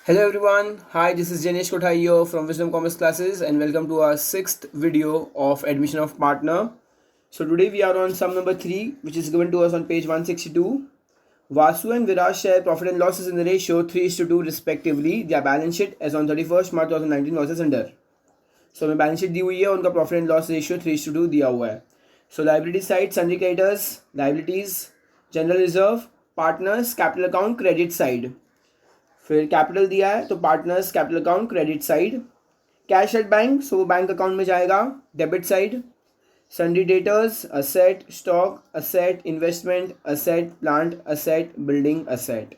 Hello everyone, hi, this is Janesh Kothaiyo from Wisdom Commerce Classes and welcome to our sixth video of admission of partner. So today we are on sum number 3 which is given to us on page 162. Vasu and Viraj share profit and losses in the ratio 3:2 respectively. Their balance sheet as on 31st March 2019 was as under. So हमें balance sheet दी हुई है, उनका profit and loss ratio 3:2 दिया हुआ है. So liability side, sundry creditors, liabilities, general reserve, partners, capital account, credit side. फिर capital दिया है तो partners capital account credit side. Cash at bank, so वो बैंक अकाउंट में जाएगा debit side. Sundry debtors, asset, stock, asset, investment, asset, plant, asset, building, asset.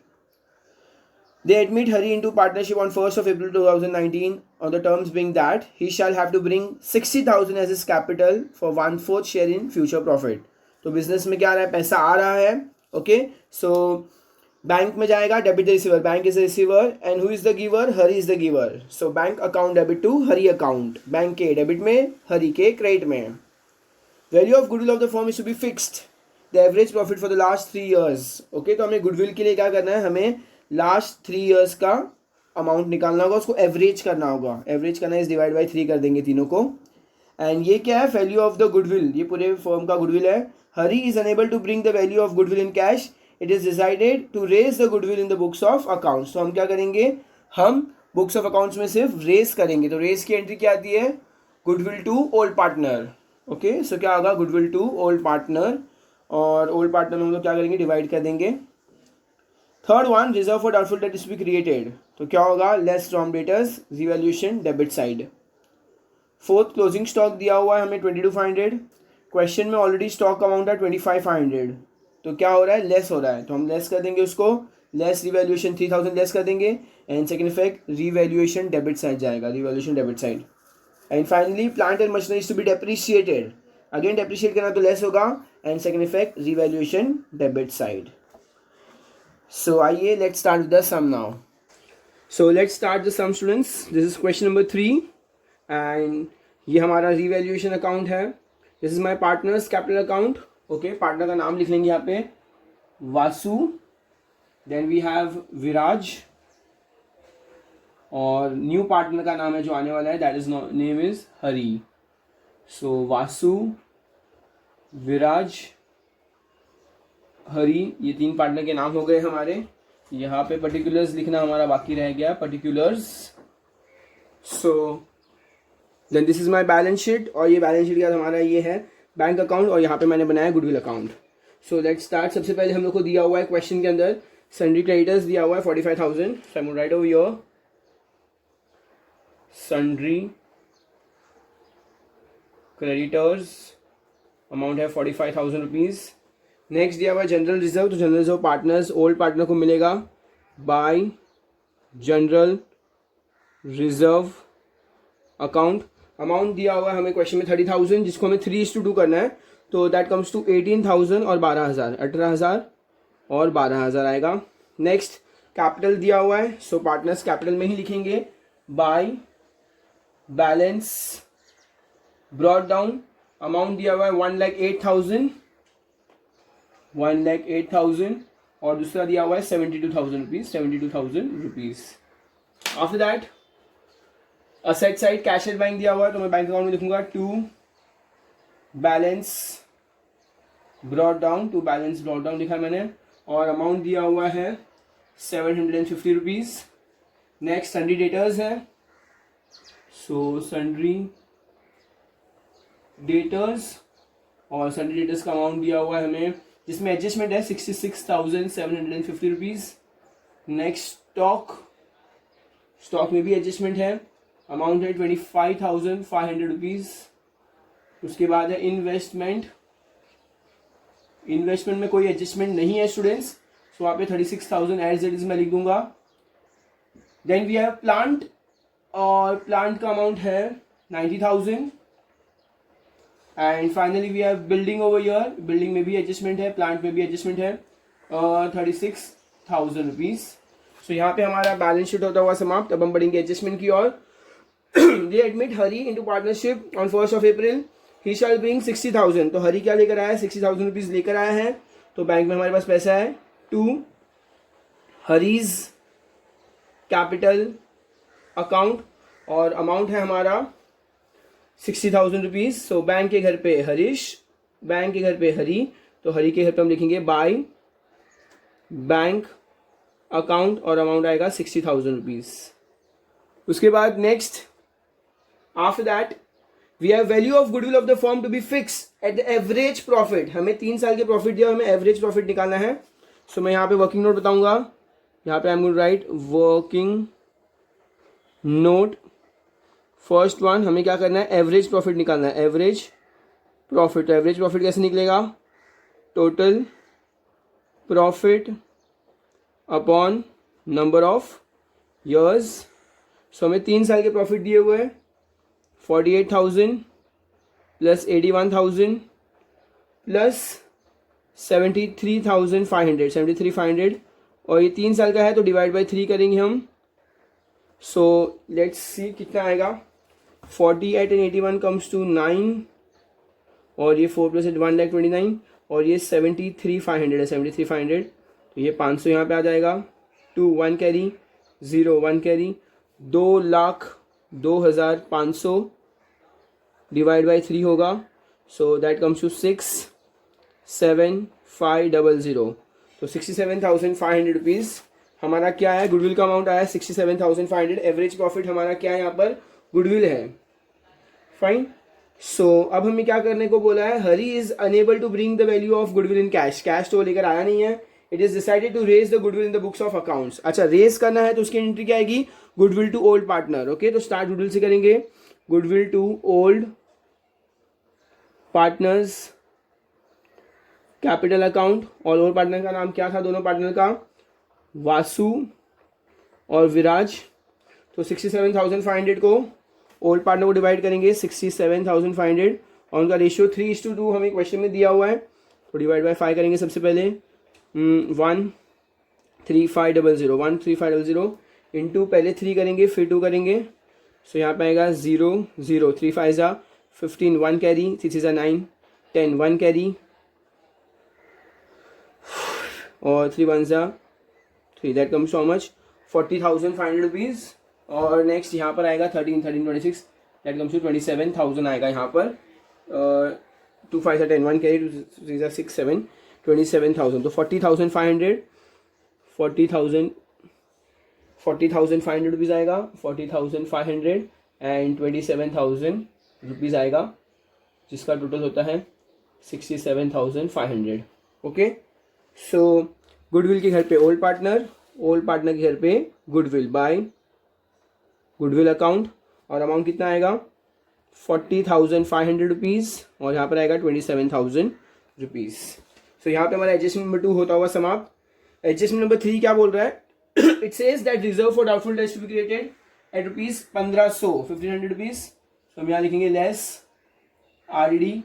They admit Hari into partnership on 1st of April 2019 on the terms being that he shall have to bring 60,000 as his capital for 1/4 share in future profit. तो business में क्या आ रहा है, पैसा आ रहा है. Okay, सो bank में जाएगा debit the receiver, bank is the receiver and who is the giver, Hari is the giver. So bank account debit to Hari account, bank के डेबिट में, हरी के क्रेडिट में. Value of goodwill of the firm is to be fixed the average profit for the last 3 years. Okay, तो हमें goodwill के लिए क्या करना है, हमें लास्ट 3 years का अमाउंट निकालना होगा, उसको एवरेज करना होगा. एवरेज करना इज डिवाइड बाई 3 कर देंगे तीनों को. एंड ये क्या है, वैल्यू ऑफ द गुडविल, ये पूरे फर्म का गुडविल है. Hari is unable to bring the value of goodwill in cash. It is decided to raise the goodwill in the books of accounts. तो हम क्या करेंगे, हम बुक्स ऑफ अकाउंट्स में सिर्फ रेज करेंगे. तो रेज की एंट्री क्या आती है, goodwill to old partner. Okay, so क्या होगा, गुडविल टू ओल्ड पार्टनर, और ओल्ड पार्टनर में हम लोग क्या करेंगे, डिवाइड कर देंगे. Third one, reserve for doubtful debt is be created. तो क्या होगा, less from debtors, revaluation debit side. Fourth, closing stock दिया हुआ है हमें 22,500. क्वेश्चन में ऑलरेडी स्टॉक अमाउंट है 25,500. तो क्या हो रहा है, लेस हो रहा है, तो हम लेस कर देंगे उसको. लेस रिवैल्यूएशन 3,000 लेस कर देंगे. And second effect, revaluation debit side जाएगा, revaluation debit side. And finally, plant and machinery to be depreciated. Again depreciate करना तो लेस होगा. And second effect, revaluation debit side. So आइए, let's start with the sum now. So let's start the sum students. This is question number 3 and ये हमारा revaluation account है. This is my partners capital account. Okay, partner का नाम लिख लेंगे यहाँ पे, वासु. देन वी हैव विराज, और न्यू पार्टनर का नाम है जो आने वाला है, दैट इज नेम इज हरी. सो वासु, विराज, हरी, ये 3 पार्टनर के नाम हो गए हमारे. यहाँ पे पर्टिकुलर्स लिखना हमारा बाकी रह गया, particulars. So then this is my balance sheet, और ये बैलेंस शीट का हमारा ये है बैंक अकाउंट, और यहाँ पे मैंने बनाया goodwill account. So let's start. सबसे पहले हम लोग को दिया हुआ है क्वेश्चन के अंदर सन्ड्री क्रेडिटर्स दिया हुआ है 45,000. So I will write over your sundry creditors, amount है 45,000 रुपीज़. नेक्स्ट दिया हुआ है जनरल रिजर्व. तो general reserve partners, old partner को मिलेगा by general reserve account. Amount दिया हुआ है हमें क्वेश्चन में 30,000, जिसको हमें 3:2 करना है. तो दैट कम्स टू 18,000 और 12,000, 18,000 और 12,000 आएगा. नेक्स्ट, कैपिटल दिया हुआ है, सो पार्टनर्स कैपिटल में ही लिखेंगे by balance brought down. Amount दिया हुआ है 1,08,000, 1,08,000, और दूसरा दिया हुआ है 72,000 rupees, 72,000 rupees. After that, asset side cash at bank दिया हुआ है, तो मैं बैंक अकाउंट में लिखूंगा to balance brought down, to balance brought down लिखा मैंने, और अमाउंट दिया हुआ है 750 रुपीज़. नेक्स्ट, सन्ड्री डेटर्स है, सो सन्ड्री डेटर्स, और सन्ड्री डेटर्स का अमाउंट दिया हुआ है हमें, जिसमें एडजस्टमेंट है 66,750 रुपीज़. नेक्स्ट, स्टॉक में भी एडजस्टमेंट है, अमाउंट है 25,500 रुपीज़. उसके बाद है इन्वेस्टमेंट. इन्वेस्टमेंट में कोई एडजस्टमेंट नहीं है स्टूडेंट्स, सो वहाँ पे 36,000 एज इट इज मैं लिख दूंगा. देन वी हैव प्लांट, और प्लांट का अमाउंट है 90,000. And finally we have building over year. Building में भी एडजस्टमेंट है, प्लांट में भी एडजस्टमेंट है, 36,000 रुपीज़. सो यहाँ पे हमारा बैलेंस शीट होता हुआ समाप्त. अब हम बढ़ेंगे एडजस्टमेंट की ओर. They admit Hari into partnership on 1st of April. He shall bring 60,000. तो हरी क्या लेकर आया है, 60,000 रुपीज़ लेकर आया है. तो बैंक में हमारे पास पैसा है. टू हरीज कैपिटल अकाउंट और अमाउंट है हमारा 60,000 रुपीज़। सो बैंक के घर पे हरीश, बैंक के घर पे हरी, तो हरी के घर पे हम लिखेंगे बाय बैंक अकाउंट और अमाउंट आएगा 60,000 रुपीज़। उसके बाद next after that we have value of goodwill of the firm to be fix at the average profit. हमें 3 साल के प्रॉफिट दिया, हमें एवरेज प्रॉफिट निकालना है। सो मैं यहाँ पे वर्किंग नोट बताऊंगा, यहाँ पे I am going to write working note. First one हमें क्या करना है, एवरेज प्रॉफिट निकालना है। एवरेज प्रॉफिट, एवरेज प्रॉफिट कैसे निकलेगा, total profit upon number of years. So हमें 3 साल के प्रॉफिट दिए हुए हैं 48,000 प्लस 81,000 प्लस 73,500 और ये 3 साल का है तो डिवाइड बाई 3 करेंगे हम। सो लेट्स सी कितना आएगा, 48 एंड 81 कम्स टू 9 और ये 4 प्लस 1,29,000 और ये 73,500 है, 73,500 तो ये 500 यहाँ पे आ जाएगा। 2 1 कैरी 0 1 कैरी 2,02,500 डिवाइड बाई 3 होगा। सो दैट कम्स टू 67,500 तो 67,500 रुपीज़ हमारा क्या है, गुडविल का अमाउंट आया 67,500। एवरेज प्रॉफिट हमारा क्या है, यहाँ पर गुडविल है। फाइन। सो अब हमें क्या करने को बोला है, Hari is unable to bring the value of goodwill in cash. Cash तो लेकर आया नहीं है। It is decided to raise the goodwill in the books of accounts. अच्छा, रेज करना है तो उसकी एंट्री क्या आएगी, goodwill to old partner. Okay, तो स्टार्ट गुडविल से करेंगे, goodwill to old partners capital account. और ओल्ड पार्टनर का नाम क्या था, दोनों पार्टनर का, वासु और विराज। तो 67,500 को ओल्ड पार्टनर को डिवाइड करेंगे 67,500 और उनका रेशियो 3:2 हमें क्वेश्चन में दिया हुआ है। तो डिवाइड बाय 5 करेंगे सबसे पहले, 13500 13500 इंटू पहले 3 करेंगे फिर 2 करेंगे। सो यहाँ पे आएगा 0 0 3 5 जा 15 1 कैरी 6 6 9 10 1 कैरी और 3 1 जा 3 that comes so much 40,500 rupees. और नेक्स्ट यहाँ पर आएगा 13 13 26 दैट कम्स टू 27,000 आएगा यहाँ पर। 2 5 10 1 कैरी 2 3 6 7 27,000 तो 40,500 रुपीज़ आएगा, 40,500 एंड 27,000 रुपीज़ आएगा, जिसका टोटल होता है 67,500। ओके, सो गुडविल के घर पे ओल्ड पार्टनर, ओल्ड पार्टनर के घर पे गुडविल बाय गुडविल अकाउंट और अमाउंट कितना आएगा 40,500 रुपीज़ और यहाँ पर आएगा 27,000 रुपीज़। सो यहाँ पे हमारा एडजस्टमेंट नंबर 2 होता हुआ समाप्त। एडजस्टमेंट नंबर 3 क्या बोल रहा है, it says that reserve for doubtful debts to be created at rupees 1500 rupees. तो हम यहाँ लिखेंगे लेस RDD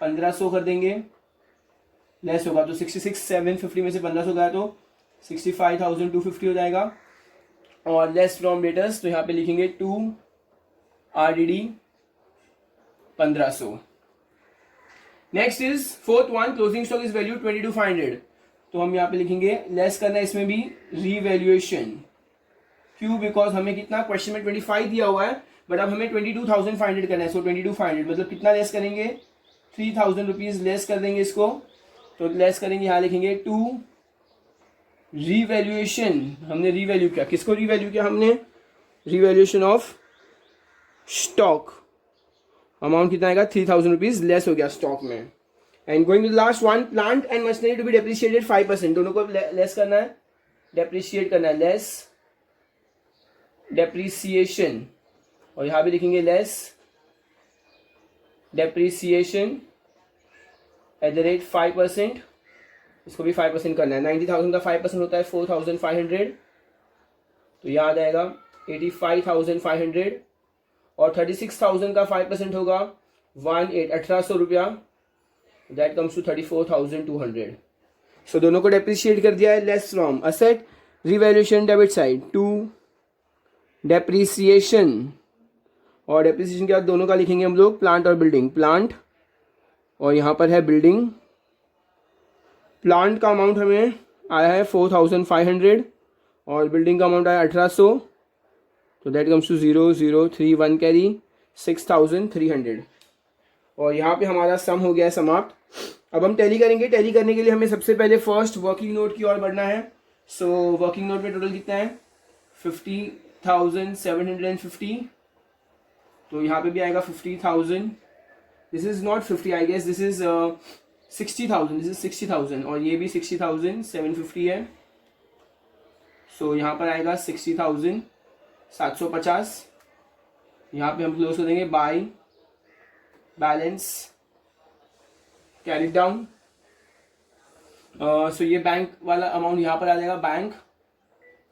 1500 कर देंगे, लेस होगा तो 66,750 में से 1500 गया तो 65,250 हो जाएगा। और लेस फ्रॉम डेटर्स तो यहाँ पे लिखेंगे 2 RDD 1500। Next is fourth one, closing stock is value 22,500 तो हम यहाँ पे लिखेंगे लेस करना है इसमें भी रीवैल्यूएशन। क्यों, बिकॉज हमें कितना क्वेश्चन में 25 दिया हुआ है बट अब हमें 22,500 करना है। सो 22,500 मतलब कितना लेस करेंगे, 3,000 रुपीज़ लेस कर देंगे इसको। तो लेस करेंगे, यहाँ लिखेंगे 2 रीवैल्यूएशन। हमने रीवैल्यू किया, किसको रीवैल्यू किया हमने, रीवैल्यूएशन ऑफ स्टॉक। अमाउंट कितना आएगा 3,000 रुपीज़ लेस हो गया स्टॉक में। And going to last one, plant and machinery to be depreciated 5%। दोनों को लेस करना है, डेप्रिशिएट करना है, लेस डेप्रिसिएशन। और यहाँ भी लिखेंगे less depreciation at the rate 5%। इसको भी 5% करना है। 90,000 का 5% होता है 4,500 तो याद आएगा 85,500 और 36,000 का 5% होगा 1800 रुपया, दैट कम्स टू 34,200। सो दोनों को डेप्रिशिएट कर दिया है, less from asset revaluation debit side to depreciation. और डेप्रिसिएशन के बाद दोनों का लिखेंगे हम लोग प्लांट और बिल्डिंग। प्लांट और यहाँ पर है बिल्डिंग। प्लांट का अमाउंट हमें आया है 4,500 और बिल्डिंग का अमाउंट आया 1800, तो दैट कम्स टू 0031 कैरी 6300। और यहाँ पे हमारा सम हो गया है समाप्त। अब हम टैली करेंगे। टैली करने के लिए हमें सबसे पहले फर्स्ट वर्किंग नोट की ओर बढ़ना है। सो वर्किंग नोट में टोटल कितना है 50,750। तो यहाँ पे भी आएगा 50,000। This is not 50, I guess this is 60,000, this is 60,000, और ये भी 60,750 है। सो यहाँ पर आएगा 60,750। यहाँ पे हम क्लोज कर देंगे बाय बैलेंस कैरी डाउन। सो ये बैंक वाला अमाउंट यहाँ पर आ जाएगा। बैंक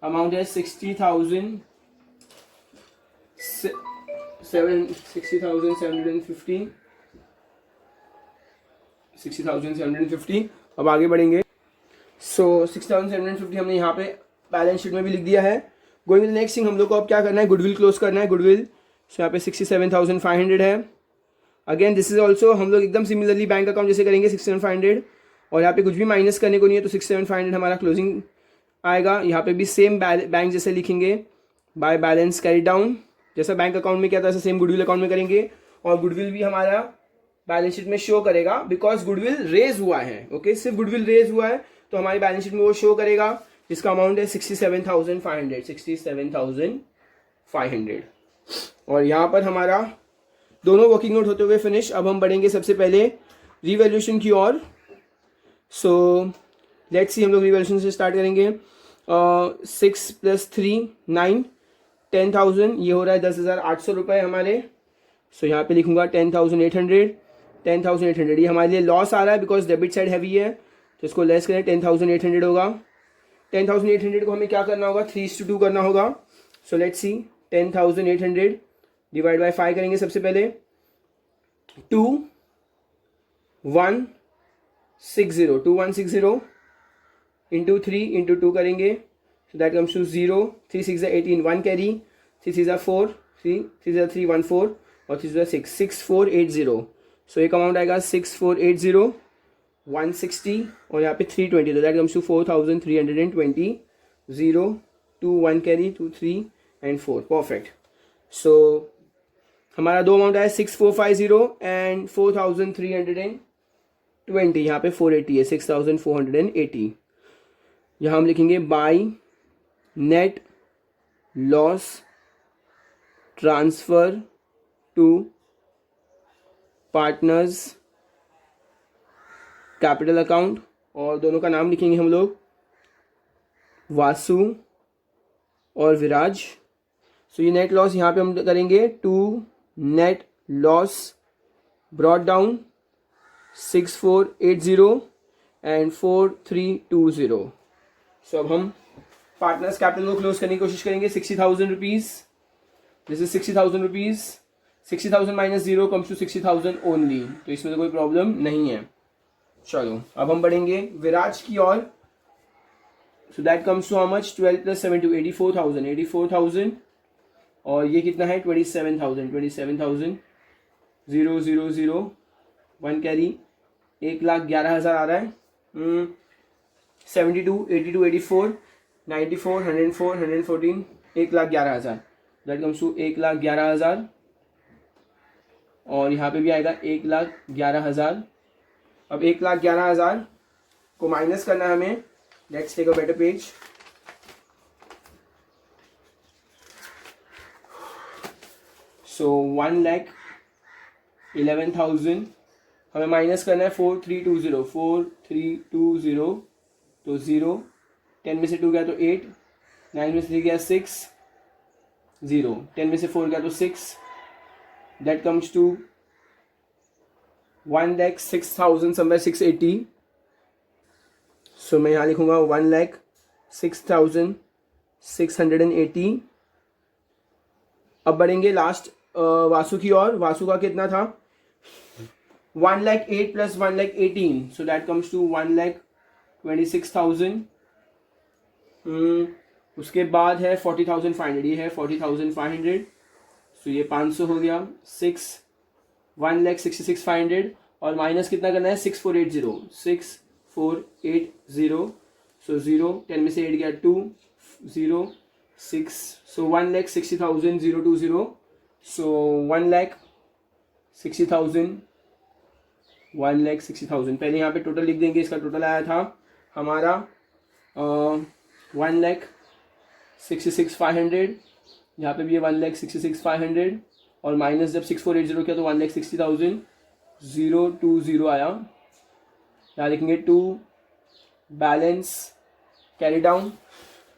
अमाउंट है 60,750। 60,750। अब आगे बढ़ेंगे। सो 60,750 हमने यहाँ पे बैलेंस शीट में भी लिख दिया है। गोइंग टू नेक्स्ट थिंग, हम लोग को अब क्या करना है, गुडविल क्लोज करना है। गुडविल सो यहाँ पे 67,500 है। अगेन दिस इज ऑल्सो हम लोग एकदम सिमिलरली बैंक अकाउंट जैसे करेंगे 67,500, और यहाँ पे कुछ भी माइनस करने को नहीं है, तो 67,500 हमारा क्लोजिंग आएगा। यहाँ पे भी सेम बैंक जैसे लिखेंगे बाय बैलेंस कैरी डाउन, जैसा बैंक अकाउंट में क्या था ऐसा सेम गुडविल अकाउंट में करेंगे। और गुडविल भी हमारा बैलेंस शीट में शो करेगा बिकॉज गुडविल रेज हुआ है। ओके, सिर्फ गुडविल रेज हुआ है तो हमारी बैलेंस शीट में वो शो करेगा, जिसका अमाउंट है 67,500। 67,500। और यहाँ पर हमारा दोनों वर्किंग नोट होते हुए फिनिश। अब हम बढ़ेंगे सबसे पहले रिवैल्यूएशन की ओर। सो लेट्स सी, हम लोग रिवैल्यूएशन से स्टार्ट करेंगे। 6 + 3 9, 10,000, ये हो रहा है 10,800 रुपये हमारे। सो यहाँ पे लिखूंगा 10,800। 10,800 ये हमारे लिए लॉस आ रहा है बिकॉज डेबिट साइड हैवी है, तो इसको लेस करें 10,800 होगा। 10,800 को हमें क्या करना होगा, 3:2 करना होगा। सो लेट्स सी, 10,800 डिवाइड बाय 5 करेंगे सबसे पहले। 2160 इंटू 3 इंटू 2 करेंगे, so that comes to 0। 3 6 18, 1 carry, 3 6 4, 3 3 3 1 4, और 3 6 6480। सो एक अमाउंट आएगा 6480 160, और यहाँ पे 320, तो that comes to 4,320। 0 2 1 carry, 2 3 and 4, perfect. So हमारा दो अमाउंट आया 6450 एंड 4,320। यहाँ पे 480 है, 6,480। यहाँ हम लिखेंगे by net loss transfer to partners capital account, और दोनों का नाम लिखेंगे हम लोग वासु और विराज। सो ये नेट लॉस यहाँ पे हम करेंगे to net loss brought down 6480 and 4320। सो अब हम पार्टनर्स कैपिटल को क्लोज करने की कोशिश करेंगे। 60,000 rupees, this is 60,000 rupees. 60,000 minus 0 comes to 60,000 only, तो इसमें तो कोई प्रॉब्लम नहीं है। चलो अब हम बढ़ेंगे विराज की ओर। So that comes to how much, 12 + 7 = 84,000। 84,000, और ये कितना है 27,000। 27,000 0 0 0 1 कैरी, 1,11,000 आ रहा है। 72 82 84 94 104 114, 1,11,000, दैट कम्स टू 1,11,000। और यहाँ पे भी आएगा 1,11,000। अब 1,11,000 को माइनस करना है हमें। Let's take a better page. So 1,11,000 हमें माइनस करना है 4320। 4320, तो 0, 10 में से 2 गया तो 8, 9 में से 3 गया 6, 0, 10 में से 4 गया तो 6, दैट कम्स टू 1,06,000 समवेयर 680। सो मैं यहाँ लिखूंगा 1,06,680। अब बढ़ेंगे लास्ट वासु की ओर। वासु का कितना था, 1,08,000 + 1,18,000, सो दैट कम्स टू 1,26,000। उसके बाद है 40,500, ये है 40,500, सो ये 500 हो गया। 1,66,500, और माइनस कितना करना है 6480। 6480, सो 0, 10 में से 8 गया 2, 6, so 1,60,000 so 1,60,000 1,60,000 पहले यहाँ पे टोटल लिख देंगे। इसका टोटल आया था हमारा 1,66,500, यहाँ पे भी है 1,66,500 और माइनस जब 6480 किया तो 1,60,020 आया। यहाँ लिखेंगे टू बैलेंस कैरी डाउन।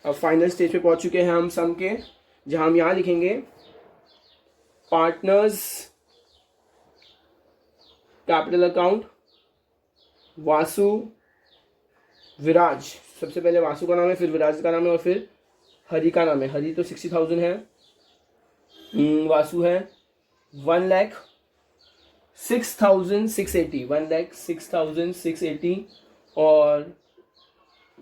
अब फाइनल स्टेज पे पहुंच चुके हैं हम सम के, जहां हम यहाँ लिखेंगे पार्टनर्स कैपिटल अकाउंट वासु विराज। सबसे पहले वासु का नाम है, फिर विराज का नाम है और फिर हरि का नाम है। हरि तो 60,000 है, वासु है 1,06,680 1,06,680 और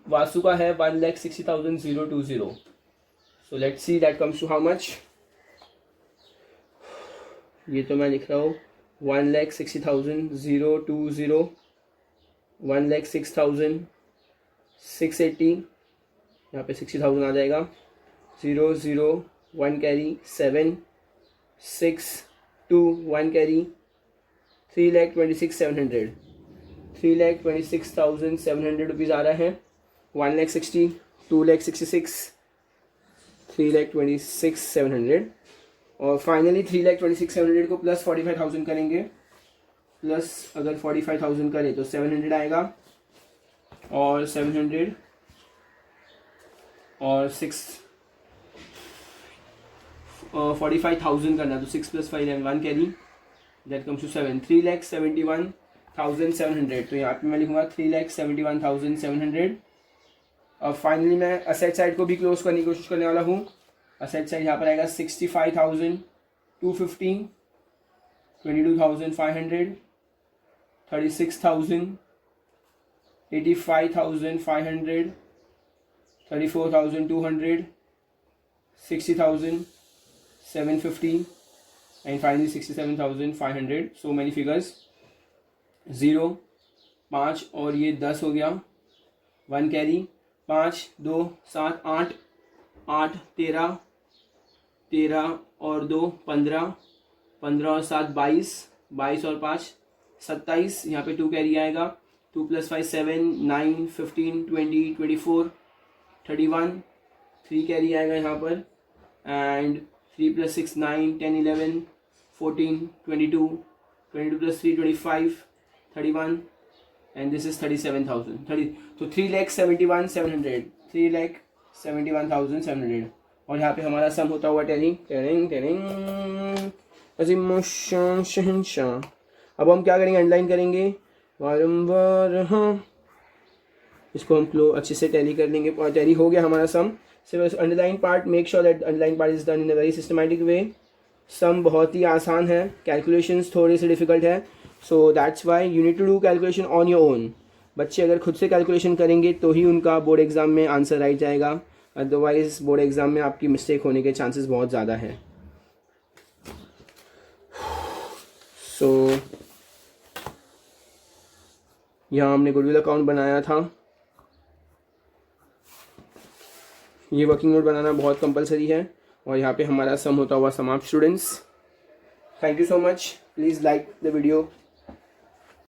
वासु का है 1,60,020। So let's see that comes to how much. ये तो मैं लिख रहा हूँ 1,60,020 1,06,680, यहाँ पे 60,000 आ जाएगा। 0 0 1 कैरी 7 6 2 1 कैरी 3,26,700 3,26,700 रुपीज़ आ रहा है। 1,60,000 2,66,000 3,26,700 और फाइनली 3,26,700 को प्लस 45,000 करेंगे। प्लस अगर 45,000 करें तो 700 आएगा और 700 और 45,000 करना तो 6 + 5 11 1 कैरी दैट कम्स टू 7 3,71,700। तो यहाँ पे मैं लिखूँगा 3,71,700। अब फाइनली मैं असेट साइड को भी क्लोज करने की कोशिश करने वाला हूँ। असेट साइड यहाँ पर आएगा 65,250 22,500 36,000 85,500 34,200 60,000 750 and finally 67,500. so many figures। 0 5 और ये 10 हो गया 1 कैरी 5 2 7 8 8 13 13 और 2 15 15 और 7 22 22 और 5 27 यहाँ पे 2 कैरी आएगा 2 + 5 7 9 15 20 24 31 3 कैरी आएगा यहाँ पर एंड 3 + 6 9 10 11 14 22 22 + 3 25 31 and this is 37,000 30 तो 3,71,700 3,71,700 और यहाँ पे हमारा सम होता हुआ टेलिंग टेलिंग टेलिंग अजीम शहंशाह। अब हम क्या करेंगे, अंडरलाइन करेंगे बारम्बार। हाँ, इसको हम अच्छे से टैली कर लेंगे। टैली हो गया हमारा सम। सिर्फ underline part, make sure that underline part is done in a very systematic way. Sum बहुत ही आसान है, कैलकुलेशंस थोड़े से डिफिकल्ट है, so that's why you need to do calculation on your own. बच्चे अगर खुद से कैलकुलेशन करेंगे तो ही उनका बोर्ड एग्जाम में आंसर राइट जाएगा, अदरवाइज बोर्ड एग्जाम में आपकी मिस्टेक होने के चांसेस बहुत ज़्यादा हैं। सो यहाँ हमने गुडविल अकाउंट बनाया था। ये वर्किंग नोट बनाना बहुत कंपलसरी है और यहाँ पे हमारा सम होता हुआ समाप्त। Students, thank you so much. Please like the video.